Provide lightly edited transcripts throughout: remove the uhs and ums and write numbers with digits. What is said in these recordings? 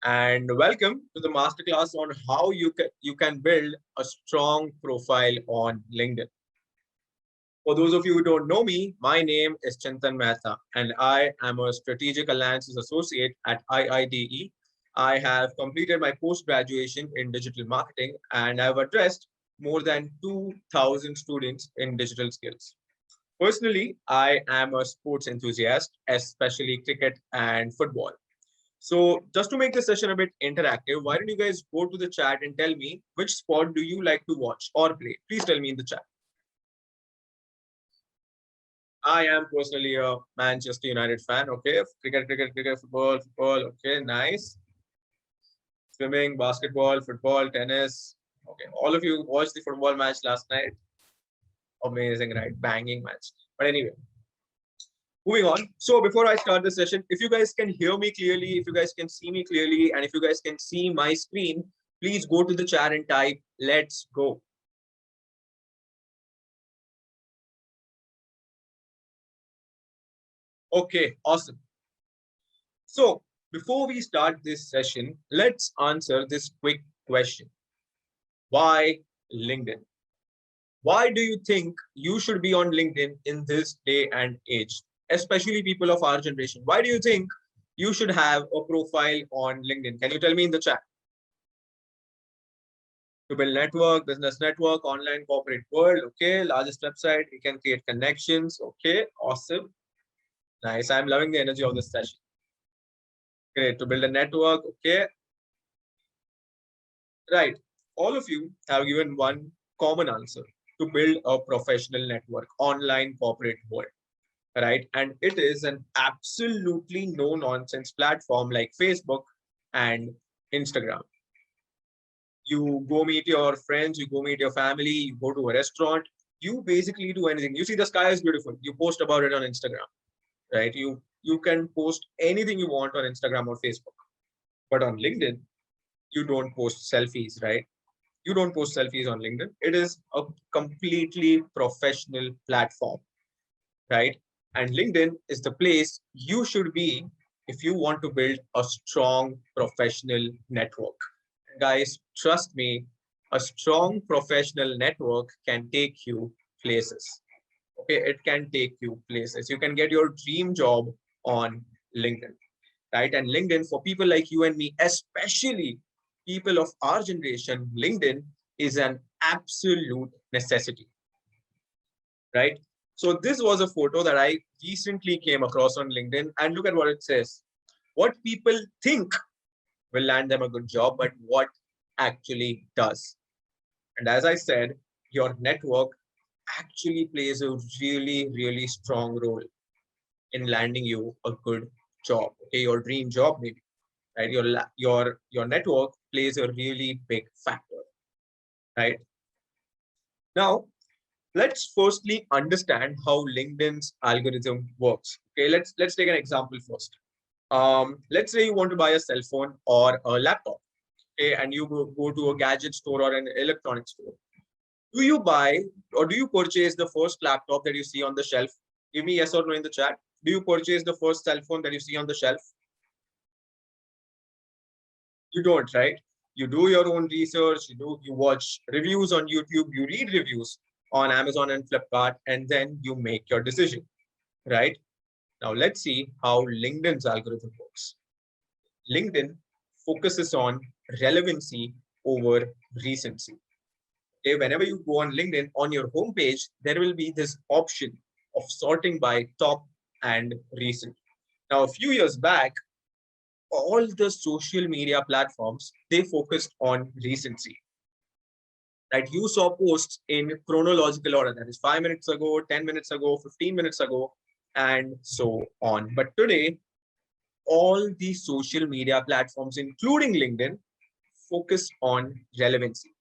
and welcome to the masterclass on how you can build a strong profile on LinkedIn. For those of you who don't know me, my name is Chintan Mehta, and I am a Strategic Alliances Associate at IIDE. I have completed my post-graduation in digital marketing, and I've addressed more than 2,000 students in digital skills. Personally, I am a sports enthusiast, especially cricket and football. So just to make the session a bit interactive, why don't you guys go to the chat and tell me which sport do you like to watch or play? Please tell me in the chat. I am personally a Manchester United fan. Okay, cricket, football. Okay, nice. Swimming, basketball, football, tennis. Okay, all of you watched the football match last night. Amazing, right? Banging match. But anyway, moving on. So before I start the session, if you guys can hear me clearly, if you guys can see me clearly, and if you guys can see my screen, please go to the chat and type, let's go. Okay, awesome. So before we start this session, let's answer this quick question. Why LinkedIn? Why do you think you should be on LinkedIn in this day and age, especially people of our generation? Why do you think you should have a profile on LinkedIn? Can you tell me in the chat? To build network, business network, online corporate world. Okay, largest website. You can create connections. Okay, awesome. Nice. I'm loving the energy of this session. Great. To build a network. Okay. Right. All of you have given one common answer: to build a professional network, online corporate world. Right. And it is an absolutely no nonsense platform like Facebook and Instagram. You go meet your friends, you go meet your family, you go to a restaurant, you basically do anything. You see the sky is beautiful, you post about it on Instagram, right? You can post anything you want on Instagram or Facebook. But on LinkedIn, you don't post selfies, right? You don't post selfies on LinkedIn. It is a completely professional platform, right? And LinkedIn is the place you should be if you want to build a strong professional network. Guys, trust me, a strong professional network can take you places. Okay, it can take you places. You can get your dream job on LinkedIn, right? And LinkedIn, for people like you and me, especially people of our generation, LinkedIn is an absolute necessity, right? So this was a photo that I recently came across on LinkedIn, and look at what it says. What people think will land them a good job, but what actually does. And as I said, your network actually plays a really, really strong role in landing you a good job. Okay, your dream job maybe, right? Your network plays a really big factor, right? Now, let's firstly understand how LinkedIn's algorithm works. Okay, let's take an example first. Let's say you want to buy a cell phone or a laptop. Okay, and you go to a gadget store or an electronics store. Do you buy or do you purchase the first laptop that you see on the shelf? Give me yes or no in the chat. Do you purchase the first cell phone that you see on the shelf? You don't, right? You do your own research, you watch reviews on YouTube, you read reviews on Amazon and Flipkart, and then you make your decision, right? Now let's see how LinkedIn's algorithm works. LinkedIn focuses on relevancy over recency. Okay, whenever you go on LinkedIn, on your homepage, there will be this option of sorting by top and recent. Now, a few years back, all the social media platforms, they focused on recency. Right? You saw posts in chronological order, that is 5 minutes ago, 10 minutes ago, 15 minutes ago, and so on. But today, all the social media platforms, including LinkedIn, focus on relevancy,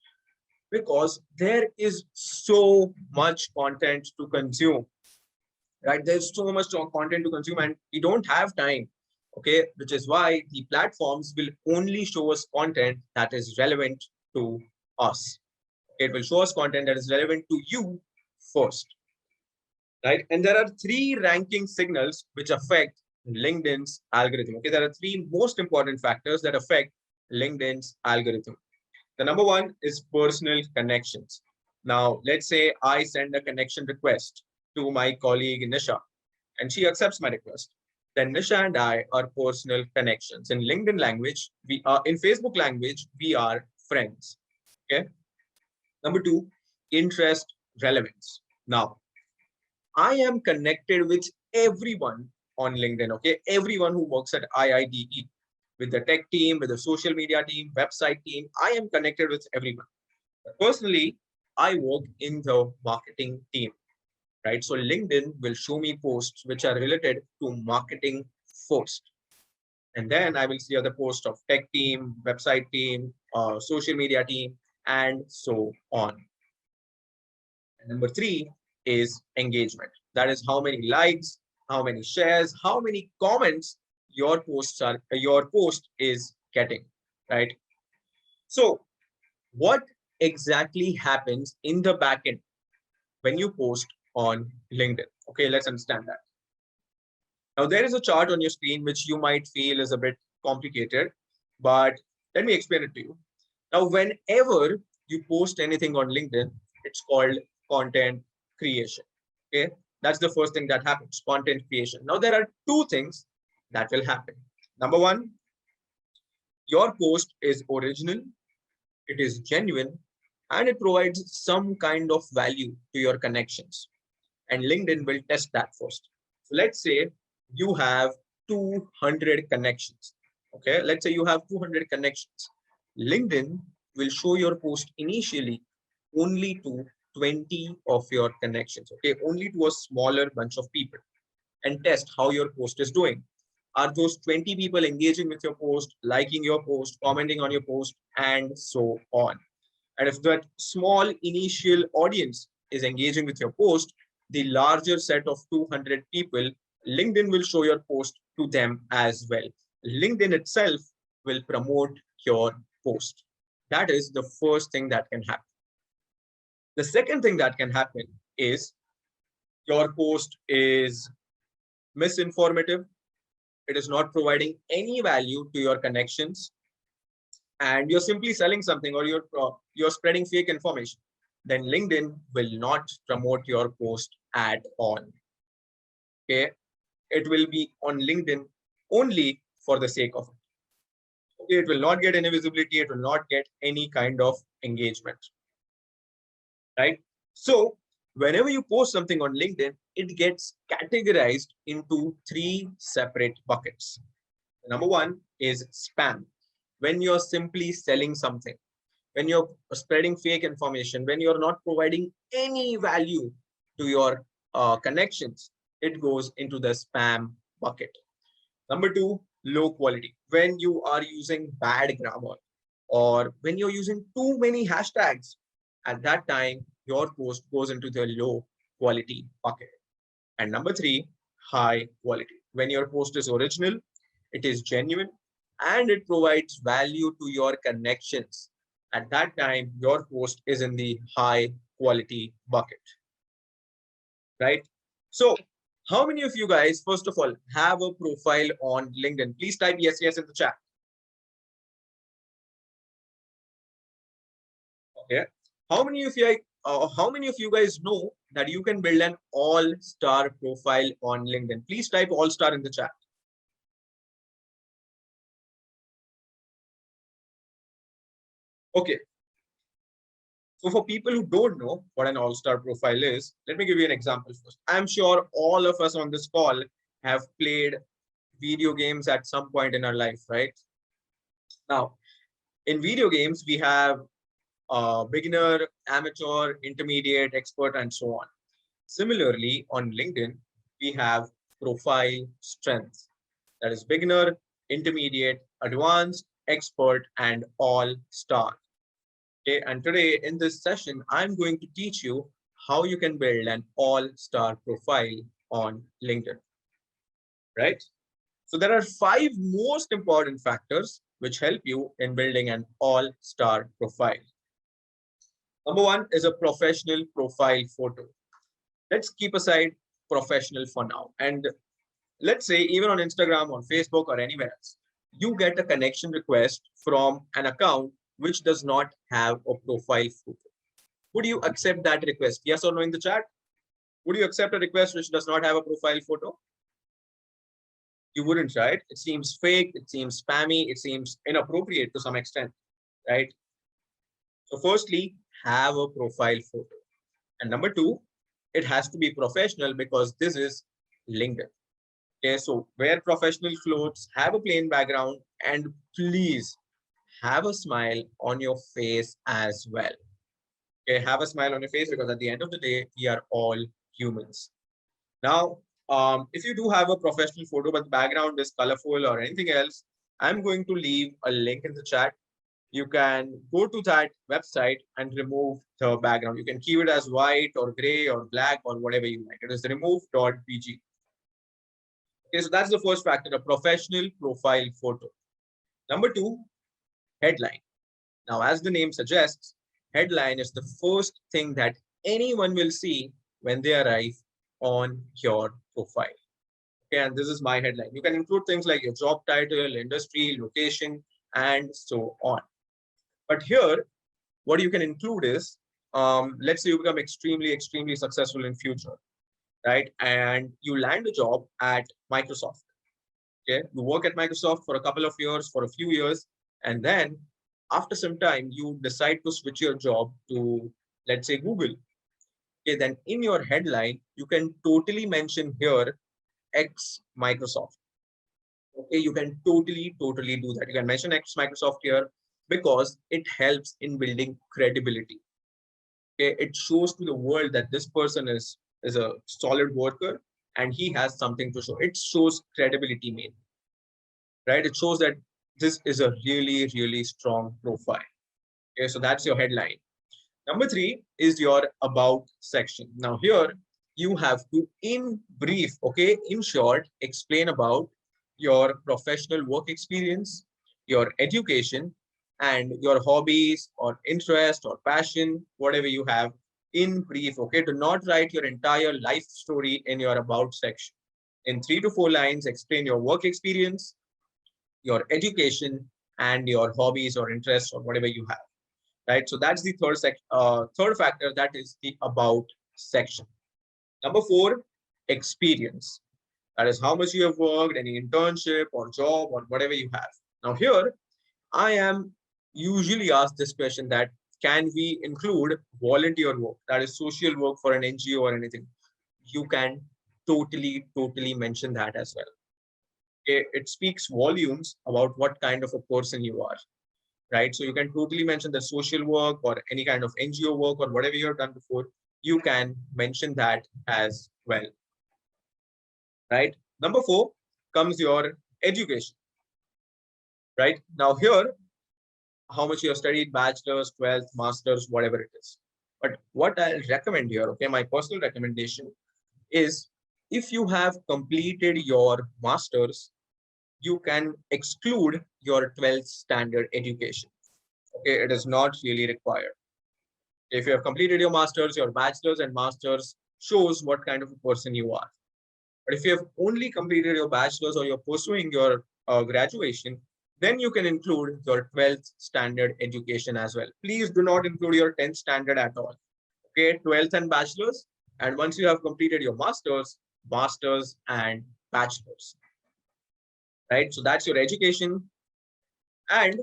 because there is so much content to consume, right? There's so much content to consume and we don't have time. Okay, which is why the platforms will only show us content that is relevant to us. It will show us content that is relevant to you first, right? And there are three ranking signals which affect LinkedIn's algorithm. Okay, there are three most important factors that affect LinkedIn's algorithm. The number one is personal connections. Now, let's say I send a connection request to my colleague Nisha, and she accepts my request. Then Nisha and I are personal connections. In LinkedIn language, we are in Facebook language, we are friends. Okay. Number two, interest relevance. Now, I am connected with everyone on LinkedIn. Okay. Everyone who works at IIDE, with the tech team, with the social media team, website team, I am connected with everyone. Personally, I work in the marketing team, right? So LinkedIn will show me posts which are related to marketing first. And then I will see other posts of tech team, website team, social media team, and so on. And number three is engagement. That is how many likes, how many shares, how many comments your post is getting, right? So what exactly happens in the backend when you post on LinkedIn? Okay, let's understand that. Now, there is a chart on your screen which you might feel is a bit complicated, but let me explain it to you. Now, whenever you post anything on LinkedIn, it's called content creation. Okay, that's the first thing that happens, content creation. Now, there are two things that will happen. Number one, your post is original, it is genuine, and it provides some kind of value to your connections. And LinkedIn will test that first. So let's say you have 200 connections. Okay, let's say you have 200 connections. LinkedIn will show your post initially only to 20 of your connections. Okay, only to a smaller bunch of people, and test how your post is doing. Are those 20 people engaging with your post, liking your post, commenting on your post, and so on? And if that small initial audience is engaging with your post, the larger set of 200 people, LinkedIn will show your post to them as well. LinkedIn itself will promote your post. That is the first thing that can happen. The second thing that can happen is your post is misinformative. It is not providing any value to your connections, and you're simply selling something, or you're spreading fake information, then LinkedIn will not promote your post at all. Okay, it will be on LinkedIn only for the sake of it. Okay, it will not get any visibility, it will not get any kind of engagement, right? So whenever you post something on LinkedIn, it gets categorized into three separate buckets. Number one is spam. When you're simply selling something, when you're spreading fake information, when you're not providing any value to your connections, it goes into the spam bucket. Number two, low quality. When you are using bad grammar, or when you're using too many hashtags, at that time, your post goes into the low quality bucket. And number three, high quality. When your post is original, it is genuine, and it provides value to your connections. At that time, your post is in the high quality bucket, right? So how many of you guys, first of all, have a profile on LinkedIn? Please type yes, yes in the chat. Okay. How many of you guys know that you can build an all-star profile on LinkedIn? Please type all-star in the chat. Okay. So for people who don't know what an all-star profile is, let me give you an example first. I'm sure all of us on this call have played video games at some point in our life, right? Now, in video games, we have beginner, amateur, intermediate, expert, and so on. Similarly, on LinkedIn, we have profile strength. That is beginner, intermediate, advanced, expert, and all-star. Okay, and today in this session, I'm going to teach you how you can build an all-star profile on LinkedIn, right? So there are five most important factors which help you in building an all-star profile. Number one is a professional profile photo. Let's keep aside professional for now. And let's say even on Instagram or Facebook or anywhere else, you get a connection request from an account which does not have a profile photo. Would you accept that request? Yes or no in the chat? Would you accept a request which does not have a profile photo? You wouldn't, right? It seems fake, it seems spammy, it seems inappropriate to some extent, right? So firstly, have a profile photo. And number two, it has to be professional because this is LinkedIn. Okay, so wear professional clothes, have a plain background, and please have a smile on your face as well. Okay, have a smile on your face because at the end of the day, we are all humans. Now, if you do have a professional photo, but the background is colorful or anything else, I'm going to leave a link in the chat. You can go to that website and remove the background. You can keep it as white or gray or black or whatever you like. It is remove.pg. Okay, so that's the first factor, a professional profile photo. Number two, headline. Now, as the name suggests, headline is the first thing that anyone will see when they arrive on your profile. Okay, and this is my headline. You can include things like your job title, industry, location, and so on. But here, what you can include is, let's say you become extremely successful in future, right? And you land a job at Microsoft. Okay, you work at Microsoft for a couple of years, for a few years, and then after some time, you decide to switch your job to, let's say, Google. Okay, then in your headline, you can totally mention here X Microsoft. Okay, you can totally do that. You can mention X Microsoft here because it helps in building credibility. Okay, it shows to the world that this person is a solid worker and he has something to show. It shows credibility, main, right? It shows that this is a really strong profile. Okay, so that's your headline. Number three is your about section. Now here you have to, in brief, okay, in short, explain about your professional work experience, your education, and your hobbies or interest or passion, whatever you have, in brief, okay? Do not write your entire life story in your about section. In 3 to 4 lines, explain your work experience, your education, and your hobbies or interests or whatever you have, right? So that's the third factor, that is the about section. Number four, experience. That is how much you have worked, any internship or job or whatever you have. Now here, I am usually asked this question that can we include volunteer work, that is social work for an NGO or anything? You can totally mention that as well. It speaks volumes about what kind of a person you are, right? So you can totally mention the social work or any kind of NGO work or whatever you have done before. You can mention that as well, right? Number four comes your education, right? Now here, how much you have studied, bachelor's, 12th, master's, whatever it is. But what I'll recommend here, okay, my personal recommendation is if you have completed your master's, you can exclude your 12th standard education. Okay, it is not really required. If you have completed your master's, your bachelor's and master's shows what kind of a person you are. But if you have only completed your bachelor's or you're pursuing your graduation, then you can include your 12th standard education as well. Please do not include your 10th standard at all. Okay, 12th and bachelor's. And once you have completed your master's and bachelor's, right? So that's your education. And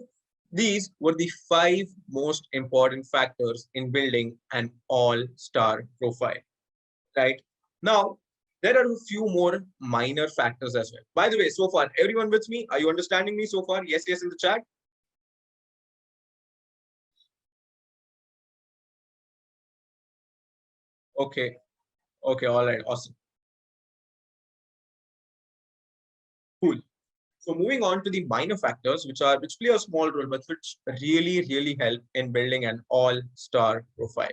these were the 5 most important factors in building an all-star profile, right? Now, there are a few more minor factors as well. By the way, so far, everyone with me? Are you understanding me so far? Yes, in the chat. Okay. Okay, all right, awesome. Cool. So moving on to the minor factors, which play a small role, but which really help in building an all-star profile.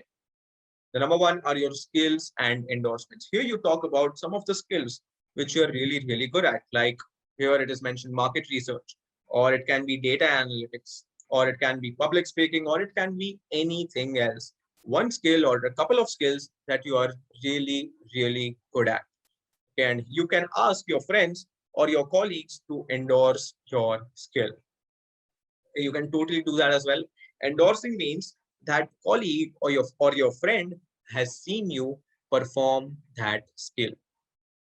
The number one are your skills and endorsements. Here you talk about some of the skills which you're really good at. Like here it is mentioned market research, or it can be data analytics, or it can be public speaking, or it can be anything else. One skill or a couple of skills that you are really good at. And you can ask your friends or your colleagues to endorse your skill. You can totally do that as well. Endorsing means that colleague or your friend has seen you perform that skill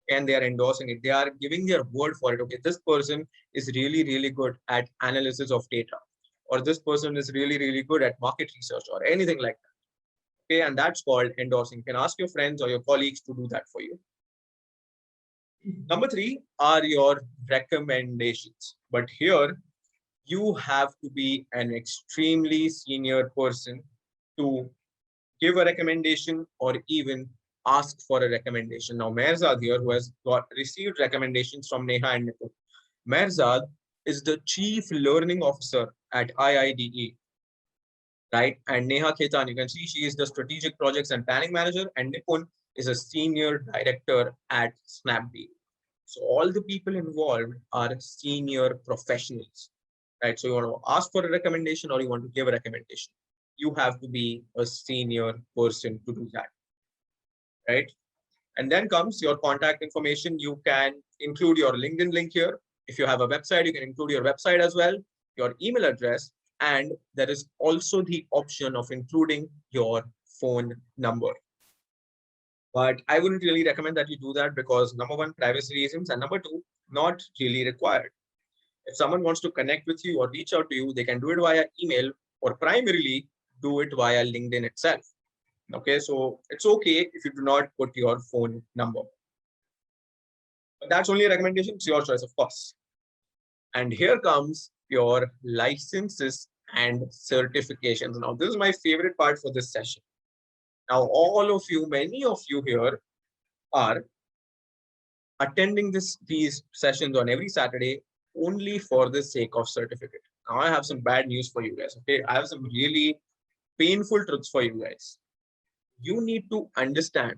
and they are endorsing it. They are giving their word for it. Okay, this person is really, really good at analysis of data, or this person is really, really good at market research or anything like that. Okay, and that's called endorsing. You can ask your friends or your colleagues to do that for you. Number three are your recommendations. But here, you have to be an extremely senior person to give a recommendation or even ask for a recommendation. Now, Mehrzad here, who has received recommendations from Neha and Nipun. Mehrzad is the Chief Learning Officer at IIDE, right? And Neha Khetan, you can see she is the Strategic Projects and Planning Manager, and Nipun is a Senior Director at Snapdeal. So all the people involved are senior professionals, right? So you want to ask for a recommendation or you want to give a recommendation. You have to be a senior person to do that, right? And then comes your contact information. You can include your LinkedIn link here. If you have a website, you can include your website as well, your email address, and there is also the option of including your phone number. But I wouldn't really recommend that you do that because number one, privacy reasons, and number two, not really required. If someone wants to connect with you or reach out to you, they can do it via email or primarily do it via LinkedIn itself. Okay, so it's okay if you do not put your phone number. But that's only a recommendation. It's your choice, of course. And here comes your licenses and certifications. Now, this is my favorite part for this session. Now, all of you, many of you here are attending these sessions on every Saturday only for the sake of certificate. Now, I have some bad news for you guys. Okay, I have some really painful truths for you guys. You need to understand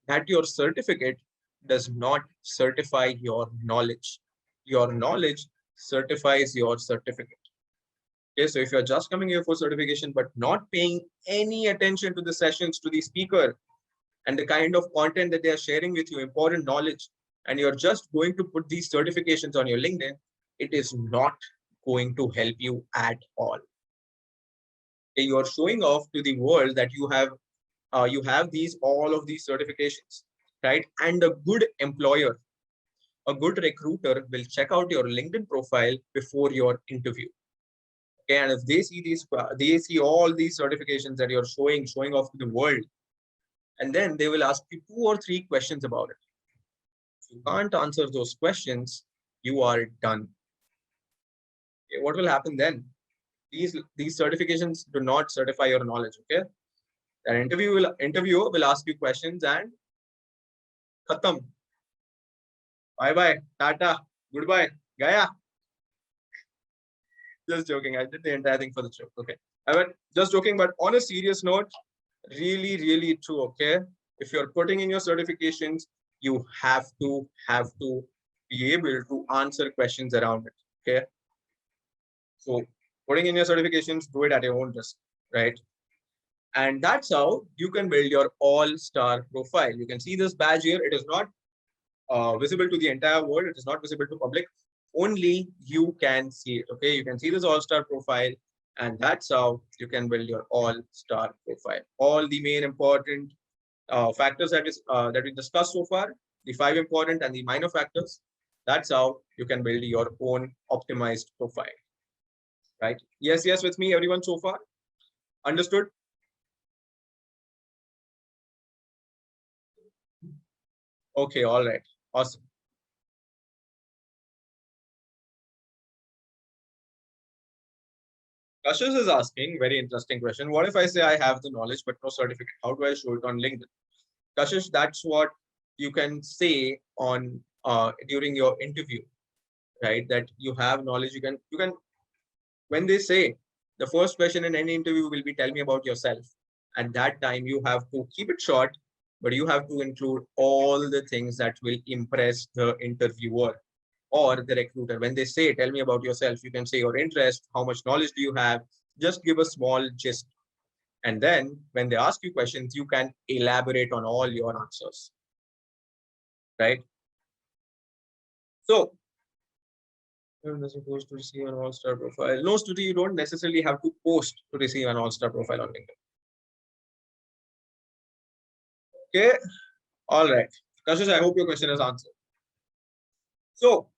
that your certificate does not certify your knowledge. Your knowledge certifies your certificate. Okay, so if you're just coming here for certification but not paying any attention to the sessions, to the speaker, and the kind of content that they are sharing with you, important knowledge, and you're just going to put these certifications on your LinkedIn, it is not going to help you at all. Okay, you are showing off to the world that you have all of these certifications, right? And a good employer, a good recruiter will check out your LinkedIn profile before your interview. Okay, and if they see all these certifications that you're showing off to the world, and then they will ask you 2 or 3 questions about it. If you can't answer those questions, you are done. Okay, what will happen then? These certifications do not certify your knowledge. Okay, an interviewer will ask you questions and khatam. Bye bye, tata, goodbye, gaya. Just joking. I did the entire thing for the joke. Okay, I mean just joking. But on a serious note, really, really true. Okay, if you're putting in your certifications, you have to be able to answer questions around it. Okay, so putting in your certifications, do it at your own risk, right? And that's how you can build your all-star profile. You can see this badge here. It is not visible to the entire world. It is not visible to public. Only you can see it. Okay, you can see this all-star profile, and that's how you can build your all-star profile. All the main important factors that we discussed so far, the 5 important and the minor factors. That's how you can build your own optimized profile. Right? Yes, with me, everyone so far. Understood? Okay, all right. Awesome. Kashish is asking, very interesting question. What if I say I have the knowledge but no certificate? How do I show it on LinkedIn? Kashish, that's what you can say on during your interview, right? That you have knowledge. You can when they say the first question in any interview will be tell me about yourself. At that time, you have to keep it short, but you have to include all the things that will impress the interviewer or the recruiter. When they say, tell me about yourself, you can say your interest, how much knowledge do you have, just give a small gist. And then when they ask you questions, you can elaborate on all your answers, right? So, you're supposed to receive an all-star profile. No, Stuti, you don't necessarily have to post to receive an all-star profile on LinkedIn. Okay, all right. Kashish, I hope your question is answered. So,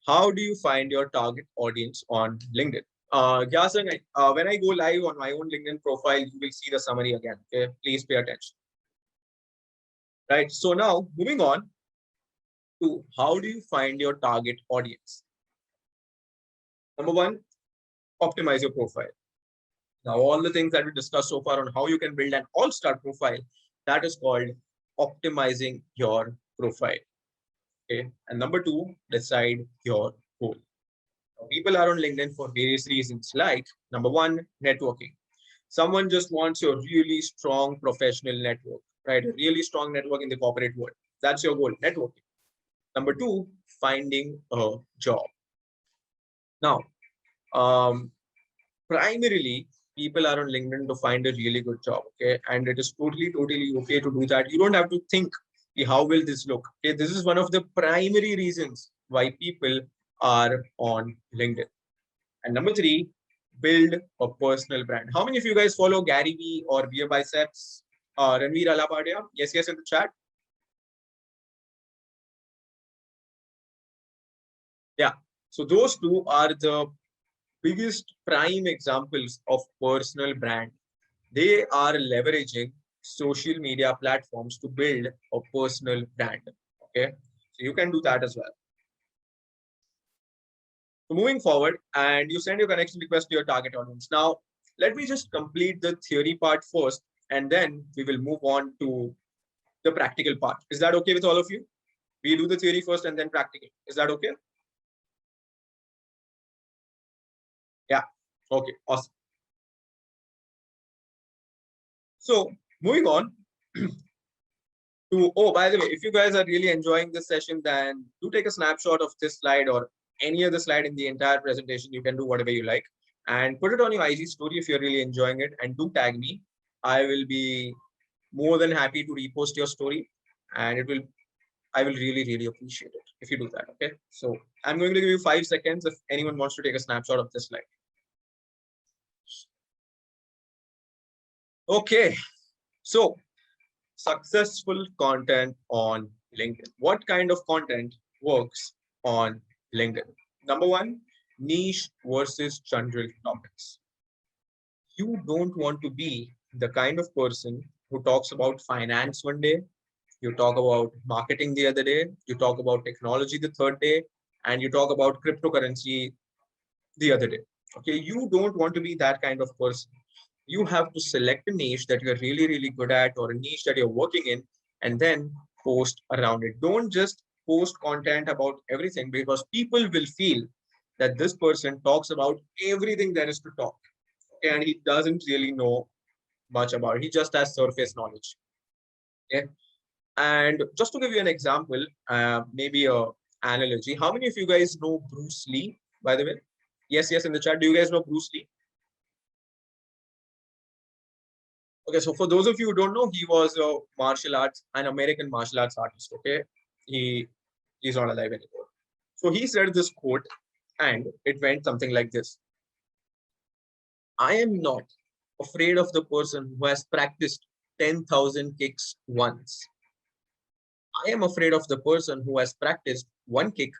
how do you find your target audience on LinkedIn? Yasan, when I go live on my own LinkedIn profile, you will see the summary again. Okay, please pay attention. Right. So now moving on to how do you find your target audience? Number one, optimize your profile. Now, all the things that we discussed so far on how you can build an all-star profile, that is called optimizing your profile. Okay. And number two, decide your goal. Now, people are on LinkedIn for various reasons, like number one, networking. Someone just wants your really strong professional network, right? A really strong network in the corporate world. That's your goal, networking. Number two, finding a job. Now, primarily, people are on LinkedIn to find a really good job, okay? And it is totally okay to do that. You don't have to think, how will this look? Okay, this is one of the primary reasons why people are on LinkedIn. And number three, build a personal brand. How many of you guys follow Gary Vee or Beer Biceps? Ranveer Alapadia? Yes, in the chat. Yeah. So those two are the biggest prime examples of personal brand. They are leveraging social media platforms to build a personal brand. Okay. So you can do that as well. So moving forward, and you send your connection request to your target audience. Now, let me just complete the theory part first, and then we will move on to the practical part. Is that okay with all of you? We do the theory first and then practical. Is that okay? Yeah. Okay. Awesome. So moving on to, oh, by the way, if you guys are really enjoying this session, then do take a snapshot of this slide or any other slide in the entire presentation. You can do whatever you like and put it on your IG story if you're really enjoying it, and do tag me. I will be more than happy to repost your story, and I will really appreciate it if you do that. Okay. So I'm going to give you 5 seconds if anyone wants to take a snapshot of this slide. Okay. So successful content on LinkedIn. What kind of content works on LinkedIn? Number one, niche versus general topics. You don't want to be the kind of person who talks about finance one day, you talk about marketing the other day, you talk about technology the third day, and you talk about cryptocurrency the other day. Okay, you don't want to be that kind of person. You have to select a niche that you're really good at, or a niche that you're working in, and then post around it. Don't just post content about everything, because people will feel that this person talks about everything there is to talk, okay, and he doesn't really know much about it. He just has surface knowledge. Okay. And just to give you an example, maybe a analogy, how many of you guys know Bruce Lee, by the way? Yes, in the chat. Do you guys know Bruce Lee? Okay, so for those of you who don't know, he was a an American martial arts artist. Okay, he's not alive anymore. So he said this quote, and it went something like this: I am not afraid of the person who has practiced 10,000 kicks once. I am afraid of the person who has practiced one kick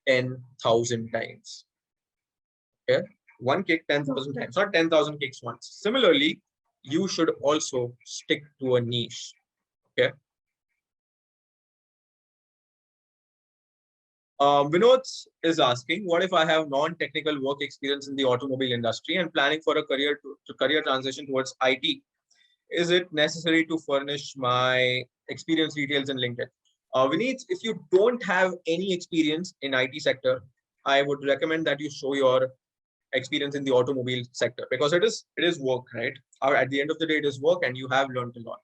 10,000 times. Okay, one kick 10,000 times, not 10,000 kicks once. Similarly, you should also stick to a niche. Okay. Vinod is asking, what if I have non-technical work experience in the automobile industry and planning for a career transition towards IT? Is it necessary to furnish my experience details in LinkedIn? Vinod, if you don't have any experience in IT sector, I would recommend that you show your experience in the automobile sector, because it is work, right? At the end of the day, it is work, and you have learned a lot.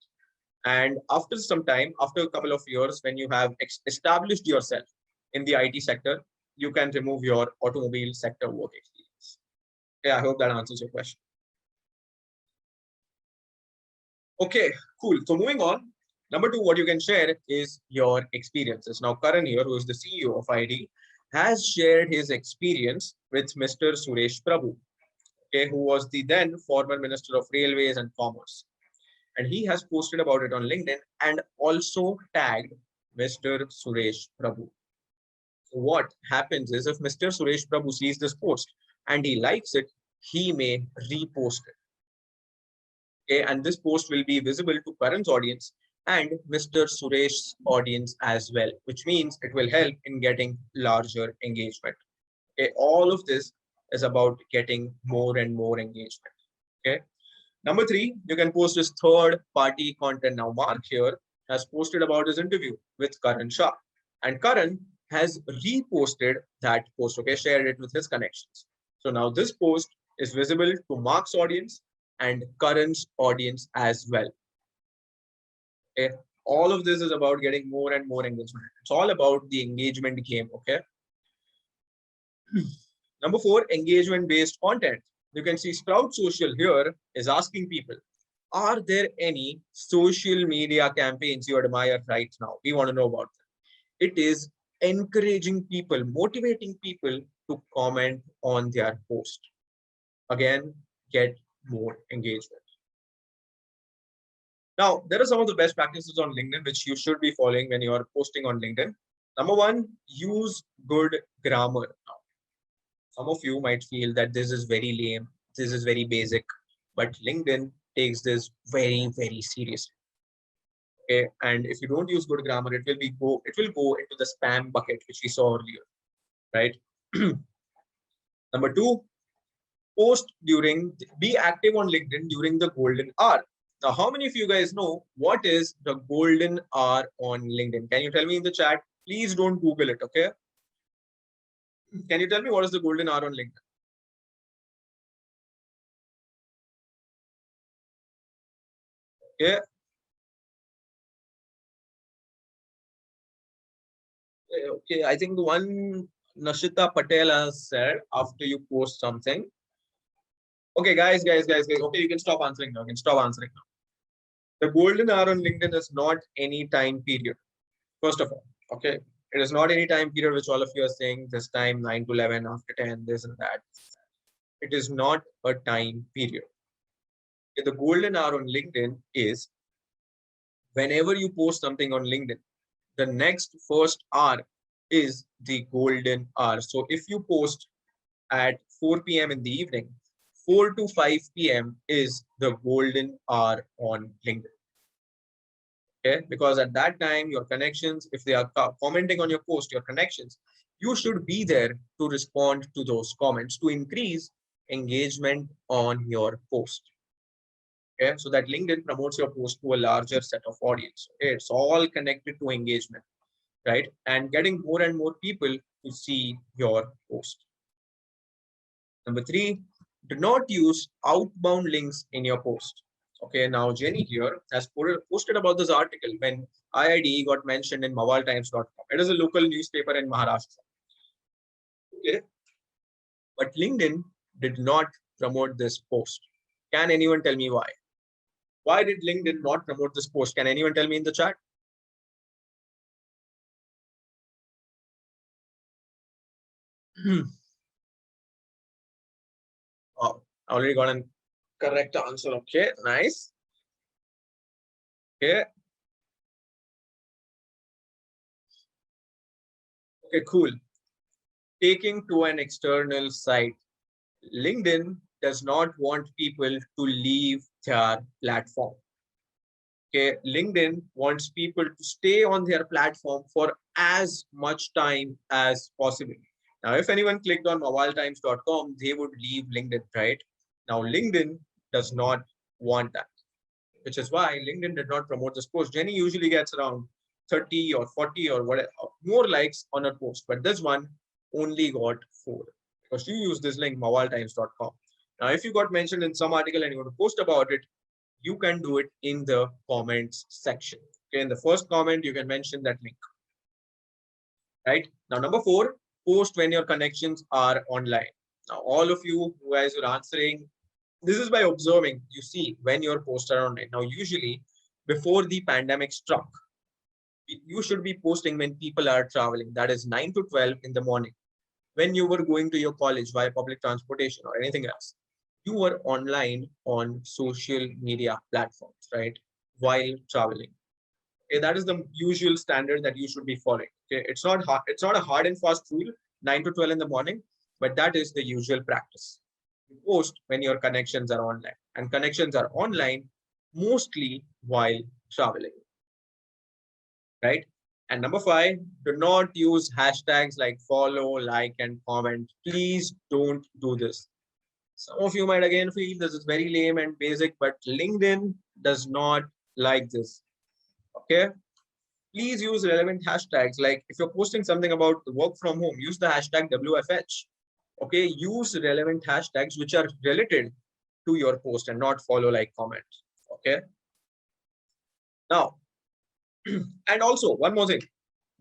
And after some time, after a couple of years, when you have established yourself in the IT sector, you can remove your automobile sector work experience. Yeah, I hope that answers your question. Okay, cool. So moving on, number two, what you can share is your experiences. Now, Karan here, who is the CEO of IIDE, has shared his experience with Mr. Suresh Prabhu, okay, who was the then former Minister of Railways and Commerce. And he has posted about it on LinkedIn and also tagged Mr. Suresh Prabhu. So what happens is if Mr. Suresh Prabhu sees this post and he likes it, he may repost it. Okay, and this post will be visible to Karan's audience and Mr. Suresh's audience as well, which means it will help in getting larger engagement. Okay, all of this is about getting more and more engagement. Okay. Number 3, you can post this third party content. Now, Mark here has posted about his interview with Karan Shah, and Karan has reposted that post, okay, shared it with his connections. So now this post is visible to Mark's audience and Karan's audience as well. Okay, all of this is about getting more and more engagement. It's all about the engagement game, okay? Number 4, engagement-based content. You can see Sprout Social here is asking people, are there any social media campaigns you admire right now? We want to know about them. It is encouraging people, motivating people to comment on their post. Again, get more engagement. Now, there are some of the best practices on LinkedIn which you should be following when you are posting on LinkedIn. Number 1, use good grammar. Some of you might feel that this is very lame, this is very basic, but LinkedIn takes this very, very seriously. Okay, and if you don't use good grammar, it will go into the spam bucket, which we saw earlier, right? Number 2, be active on LinkedIn during the golden hour. Now, how many of you guys know what is the golden hour on LinkedIn? Can you tell me in the chat? Please don't Google it, okay? Can you tell me what is the golden hour on LinkedIn? Okay. Okay, I think the one Nashita Patel has said after you post something. Okay, guys. Okay, you can stop answering now. You can stop answering now. The golden hour on LinkedIn is not any time period. First of all, okay, it is not any time period which all of you are saying this time 9 to 11, after 10, this and that. It is not a time period. Okay, the golden hour on LinkedIn is whenever you post something on LinkedIn, the next first hour is the golden hour. So if you post at 4 p.m. in the evening, 4 to 5 p.m. is the golden hour on LinkedIn. Okay, because at that time, your connections, if they are commenting on your post, your connections, you should be there to respond to those comments to increase engagement on your post. Okay, so that LinkedIn promotes your post to a larger set of audience. Okay, it's all connected to engagement, right? And getting more and more people to see your post. Number 3, do not use outbound links in your post. Okay, now Jenny here has posted about this article when IIDE got mentioned in mawaltimes.com. It is a local newspaper in Maharashtra. Okay, but LinkedIn did not promote this post. Can anyone tell me why? Why did LinkedIn not promote this post? Can anyone tell me in the chat? Oh, I already got a correct answer. Okay, nice. Okay. Okay, cool. Taking to an external site. LinkedIn does not want people to leave their platform. Okay, LinkedIn wants people to stay on their platform for as much time as possible. Now, if anyone clicked on mawaltimes.com, they would leave LinkedIn, right? Now, LinkedIn does not want that, which is why LinkedIn did not promote this post. Jenny usually gets around 30 or 40 or whatever, more likes on her post, but this one only got 4 because you use this link, mawaltimes.com. Now, if you got mentioned in some article and you want to post about it, you can do it in the comments section. Okay, in the first comment, you can mention that link. Right now, number 4, post when your connections are online. Now, all of you guys are answering. This is by observing. You see when your posts are online. Now, usually before the pandemic struck, you should be posting when people are traveling. That is 9 to 12 in the morning. when you were going to your college via public transportation or anything else, you were online on social media platforms, right? While traveling. Okay, that is the usual standard that you should be following. Okay, it's not hard, it's not a hard and fast rule, 9 to 12 in the morning, but that is the usual practice. You post when your connections are online, and connections are online mostly while traveling, right? And number 5, do not use hashtags like follow, like, and comment. Please don't do this. Some of you might again feel this is very lame and basic, but LinkedIn does not like this. Okay. Please use relevant hashtags. Like if you're posting something about work from home, use the hashtag WFH. Okay. Use relevant hashtags which are related to your post and not follow, like, comment. Okay. Now, and also one more thing,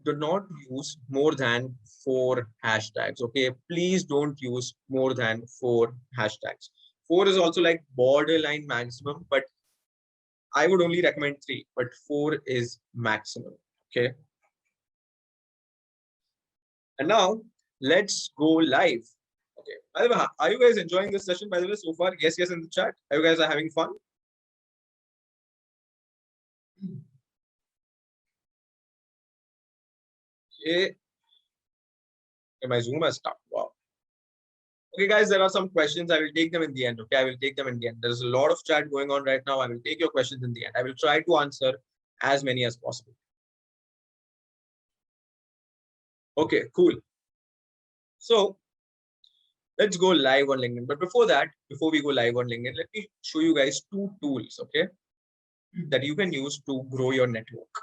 do not use more than 4 hashtags. Okay, please don't use more than 4 hashtags. 4 is also like borderline maximum, but I would only recommend 3, but 4 is maximum. Okay, and now let's go live. Okay, by the way, are you guys enjoying this session, by the way, so far? Yes, in the chat. Are you guys are having fun? Okay, my Zoom has stopped. Wow. Okay, guys, there are some questions. I will take them in the end. Okay, I will take them in the end. There's a lot of chat going on right now. I will take your questions in the end. I will try to answer as many as possible. Okay, cool. So let's go live on LinkedIn. But before that, before we go live on LinkedIn, let me show you guys 2 tools, okay, that you can use to grow your network.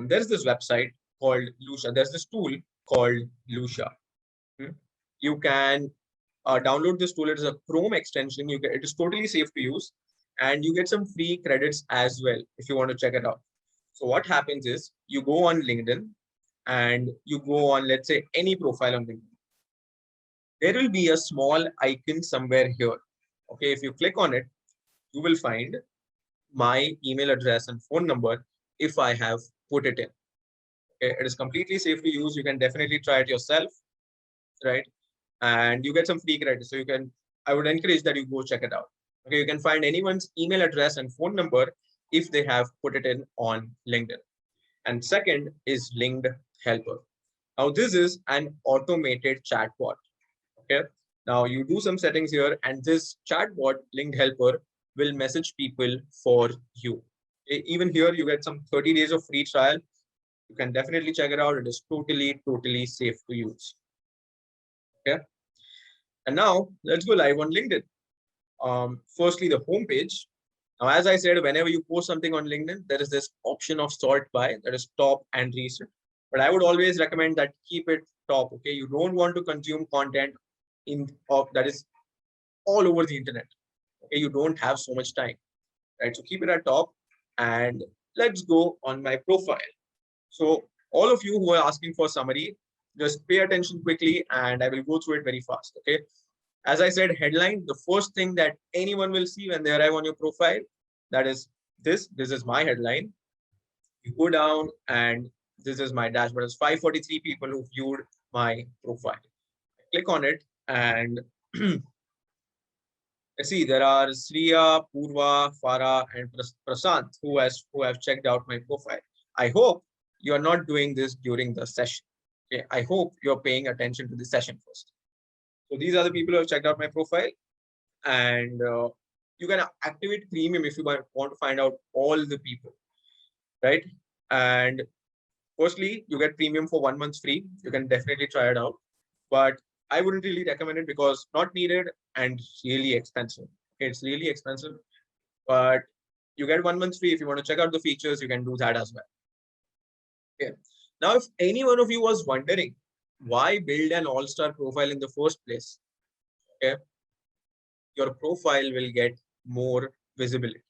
There's this website called Lucia. There's this tool called Lucia. You can download this tool. It is a Chrome extension. It is totally safe to use, and you get some free credits as well if you want to check it out. So what happens is you go on LinkedIn and you go on, let's say, any profile on LinkedIn. There will be a small icon somewhere here. Okay, if you click on it, you will find my email address and phone number if I have put it in. Okay, it is completely safe to use. You can definitely try it yourself, right? And you get some free credit. So I would encourage that you go check it out. Okay, you can find anyone's email address and phone number if they have put it in on LinkedIn. And second is Linked Helper. Now this is an automated chatbot. Okay, now you do some settings here, and this chatbot Linked Helper will message people for you. Okay? Even here, you get some 30 days of free trial. You can definitely check it out. It is totally safe to use. Okay. And now let's go live on LinkedIn. Firstly, the homepage. Now, as I said, whenever you post something on LinkedIn, there is this option of sort by, that is top and recent. But I would always recommend that keep it top. Okay, you don't want to consume content that is all over the internet. Okay, you don't have so much time, right? So keep it at top, and let's go on my profile. So all of you who are asking for summary, just pay attention quickly, and I will go through it very fast. Okay. As I said, headline, the first thing that anyone will see when they arrive on your profile, that is this. This is my headline. You go down and this is my dashboard. It's 543 people who viewed my profile. Click on it and see there are Sriya, Purva, Farah, and Prasant who have checked out my profile. I hope you are not doing this during the session. Okay, I hope you're paying attention to the session first. So these are the people who have checked out my profile, and you can activate premium if you want to find out all the people, right? And firstly, you get premium for 1 month free. You can definitely try it out, but I wouldn't really recommend it because not needed and really expensive. Okay, it's really expensive, but you get 1 month free. If you want to check out the features, you can do that as well. Okay. Now, if any one of you was wondering why build an all-star profile in the first place, okay, your profile will get more visibility.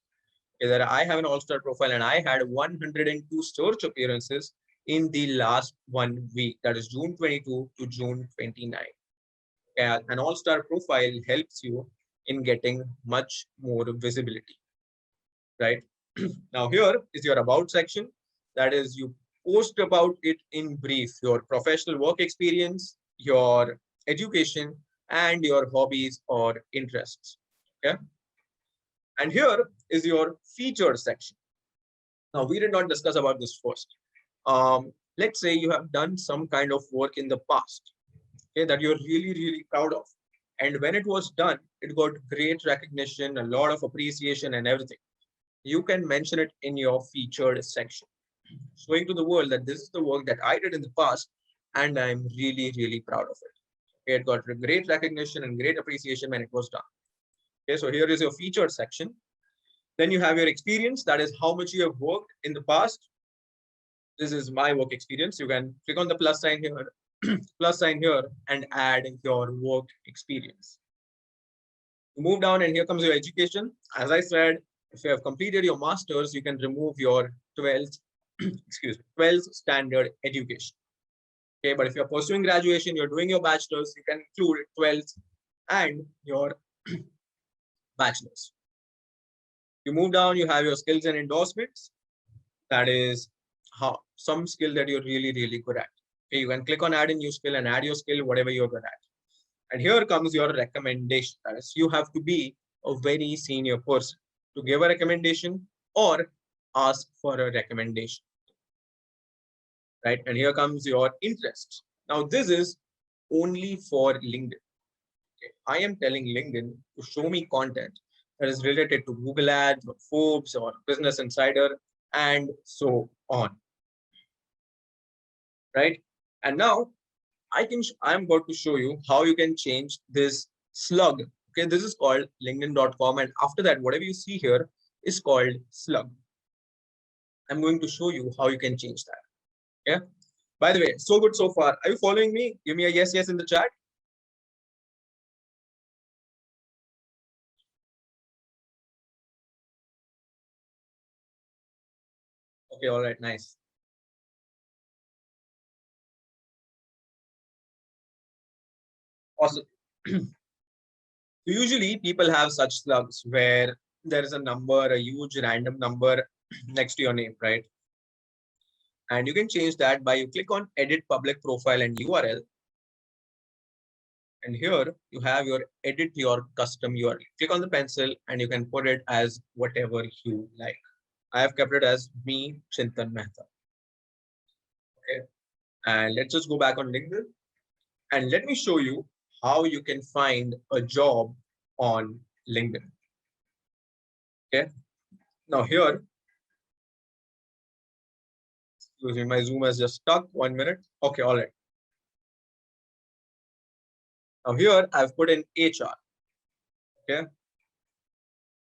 Okay, I have an all-star profile and I had 102 search appearances in the last 1 week. That is June 22 to June 29. Okay, an all-star profile helps you in getting much more visibility, right? Now here is your about section. That is, you post about it in brief, your professional work experience, your education, and your hobbies or interests. Okay. And here is your featured section. Now, we did not discuss about this first. Let's say you have done some kind of work in the past, okay, that you're really, really proud of. And when it was done, it got great recognition, a lot of appreciation and everything. You can mention it in your featured section, showing to the world that this is the work that I did in the past and I'm really, really proud of it. It got great recognition and great appreciation when it was done. Okay, so here is your featured section. Then you have your experience, that is how much you have worked in the past. This is my work experience. You can click on the plus sign here, plus sign here, and add your work experience. You move down and here comes your education. As I said, if you have completed your master's, you can remove your 12th, excuse me, 12th standard education. Okay, but if you're pursuing graduation, you're doing your bachelor's, you can include 12th and your bachelor's. You move down, you have your skills and endorsements. That is how some skill that you're really, really good at. Okay, you can click on add a new skill and add your skill, whatever you're good at. And here comes your recommendation. That is, you have to be a very senior person to give a recommendation or ask for a recommendation. Right? And here comes your interest. Now, this is only for LinkedIn. Okay. I am telling LinkedIn to show me content that is related to Google Ads or Forbes or Business Insider and so on. Right? And now I'm about to show you how you can change this slug. Okay, this is called linkedin.com. And after that, whatever you see here is called slug. I'm going to show you how you can change that. Yeah. By the way, so good so far. Are you following me? Give me a yes, yes in the chat. Okay, all right, nice. Awesome. Usually people have such slugs where there is a number, a huge random number next to your name, right? And you can change that by you click on edit public profile and URL. And here you have your edit your custom URL. Click on the pencil and you can put it as whatever you like. I have kept it as me, Chintan Mehta. Okay. And let's just go back on LinkedIn and let me show you how you can find a job on LinkedIn. Okay. Now here, excuse me, my Zoom has just stuck. 1 minute. Okay, all right. Now here I've put in HR. Okay.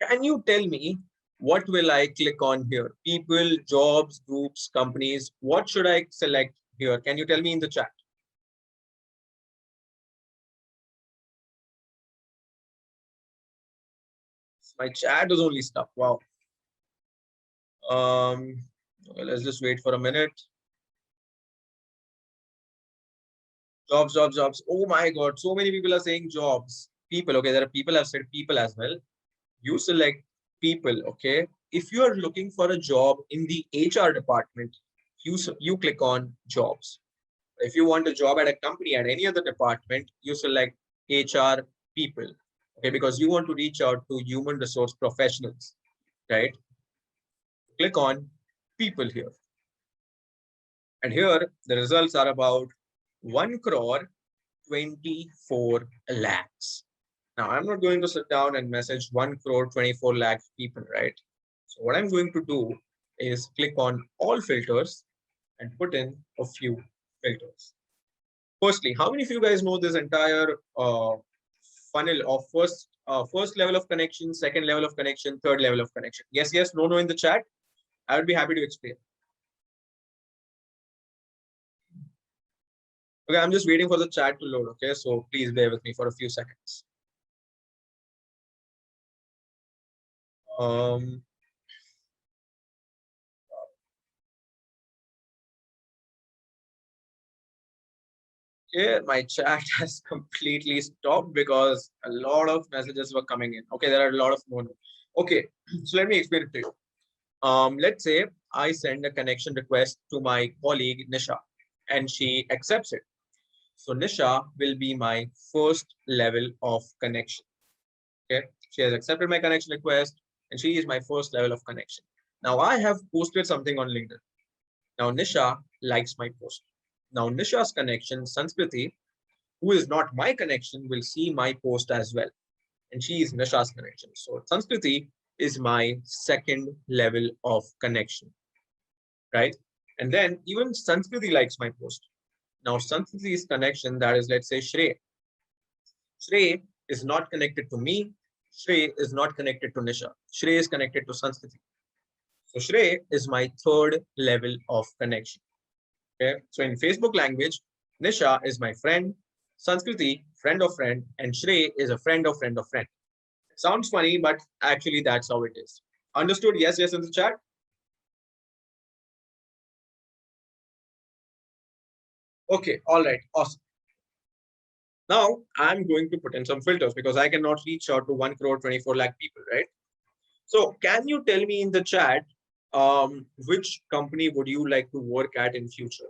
Can you tell me what will I click on here? People, jobs, groups, companies. What should I select here? Can you tell me in the chat? My chat is only stuck. Wow. Okay, let's just wait for a minute. Jobs, jobs, jobs. Oh my God. So many people are saying jobs. People. Okay. There are people have said people as well. You select people. Okay. If you are looking for a job in the HR department, you click on jobs. If you want a job at a company, at any other department, you select HR people. Okay. Because you want to reach out to human resource professionals, right? Click on people here. And here the results are about 1 crore 24 lakhs. Now I'm not going to sit down and message 1 crore 24 lakh people, right? So what I'm going to do is click on all filters and put in a few filters. Firstly, how many of you guys know this entire funnel of first level of connection, second level of connection, third level of connection? Yes, yes, no, no in the chat. I would be happy to explain. Okay, I'm just waiting for the chat to load. Okay, so please bear with me for a few seconds. Yeah, my chat has completely stopped because a lot of messages were coming in. Okay, there are a lot of more. Okay, so let me explain it to you. Let's say I send a connection request to my colleague Nisha and she accepts it. So Nisha will be my first level of connection. Okay. She has accepted my connection request and she is my first level of connection. Now I have posted something on LinkedIn. Now Nisha likes my post. Now Nisha's connection, Sanskriti, who is not my connection, will see my post as well. And she is Nisha's connection. So Sanskriti is my second level of connection, right? And then even Sanskriti likes my post. Now Sanskriti's connection, that is, let's say Shrey. Shrey is not connected to me. Shrey is not connected to Nisha. Shrey is connected to Sanskriti. So Shrey is my third level of connection. Okay. So in Facebook language, Nisha is my friend, Sanskriti, friend of friend, and Shrey is a friend of friend of friend. Sounds funny, but actually that's how it is. Understood? Yes, yes, in the chat. Okay, all right, awesome. Now I'm going to put in some filters because I cannot reach out to 1 crore 24 lakh people, right? So can you tell me in the chat, which company would you like to work at in future?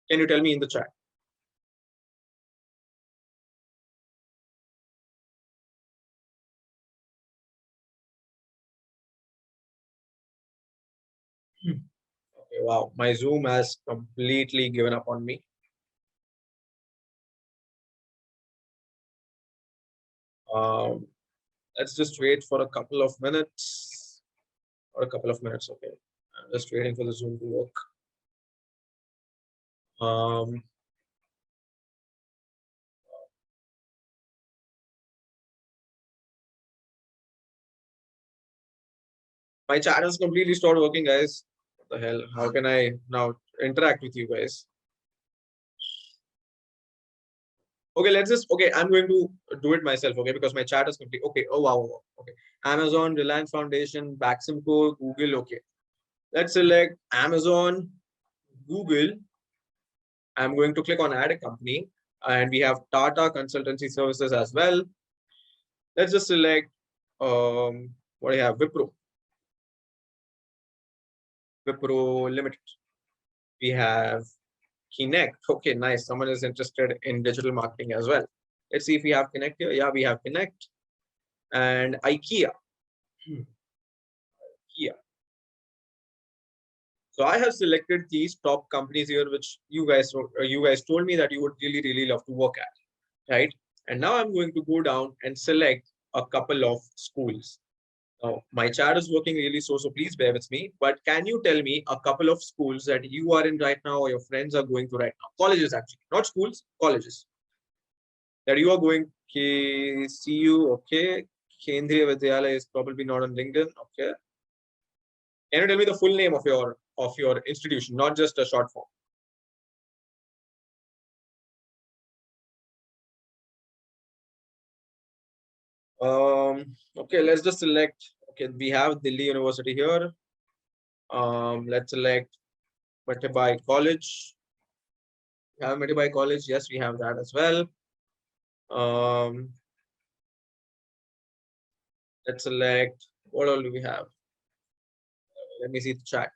Can you tell me in the chat? Okay, wow, my Zoom has completely given up on me. Um, let's just wait for a couple of minutes or a couple of minutes. Okay, I'm just waiting for the Zoom to work. Um, my chat has completely stopped working, guys. What the hell? How can I now interact with you guys? Okay, let's just, okay, I'm going to do it myself, okay, because my chat is complete. Okay, oh, wow, wow, okay. Amazon, Reliance Foundation, Baximco, Google, okay. Let's select Amazon, Google. I'm going to click on add a company and we have Tata Consultancy Services as well. Let's just select, what do you have? Wipro Limited. We have Connect. Okay, nice. Someone is interested in digital marketing as well. Let's see if we have Connect here. Yeah, we have Connect and IKEA. IKEA. So I have selected these top companies here, which you guys told me that you would really, really love to work at, right? And now I'm going to go down and select a couple of schools. Now, my chat is working really so please bear with me. But can you tell me a couple of schools that you are in right now or your friends are going to right now? Colleges, actually, not schools, colleges that you are going. Okay, see you. Okay, Kendriya Vidyalaya is probably not on LinkedIn. Okay, can you tell me the full name of your institution, not just a short form? Okay, let's just select. Okay, we have Delhi University here. Let's select Matibai College. We have Matibai College. Yes, we have that as well. Um, let's select. What all do we have? Let me see the chat.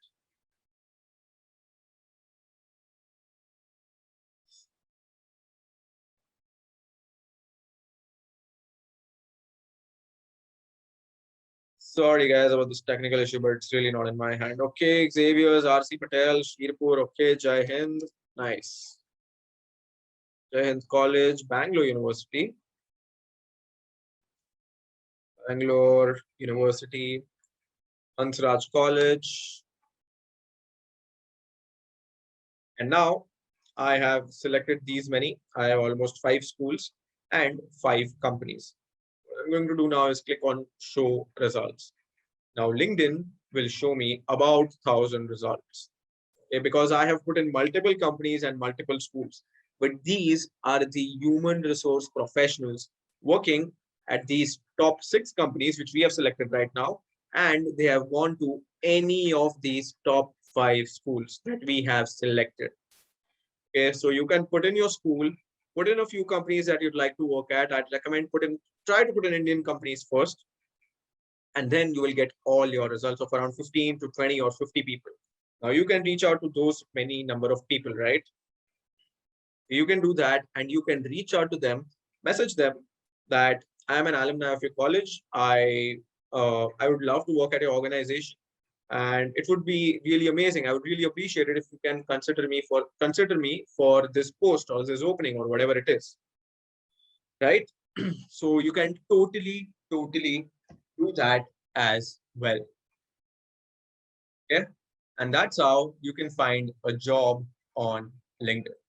Sorry guys about this technical issue, but it's really not in my hand. Okay, Xavier's, RC Patel, Shirpur. Okay, Jai Hind. Nice. Jai Hind College, Bangalore University. Bangalore University, Hansraj College. And now I have selected these many. I have almost 5 schools and 5 companies. What I'm going to do now is click on show results. Now LinkedIn will show me about 1,000 results. Okay, because I have put in multiple companies and multiple schools. But these are the human resource professionals working at these top 6 companies, which we have selected right now. And they have gone to any of these top 5 schools that we have selected. Okay, so you can put in your school, put in a few companies that you'd like to work at. I'd recommend try to put in Indian companies first, and then you will get all your results of around 15 to 20 or 50 people. Now you can reach out to those many number of people, right? You can do that, and you can reach out to them, message them that I am an alumni of your college. I would love to work at your organization, and it would be really amazing. I would really appreciate it if you can consider me for this post or this opening or whatever it is, right? So you can totally do that as well. Okay, and that's how you can find a job on LinkedIn.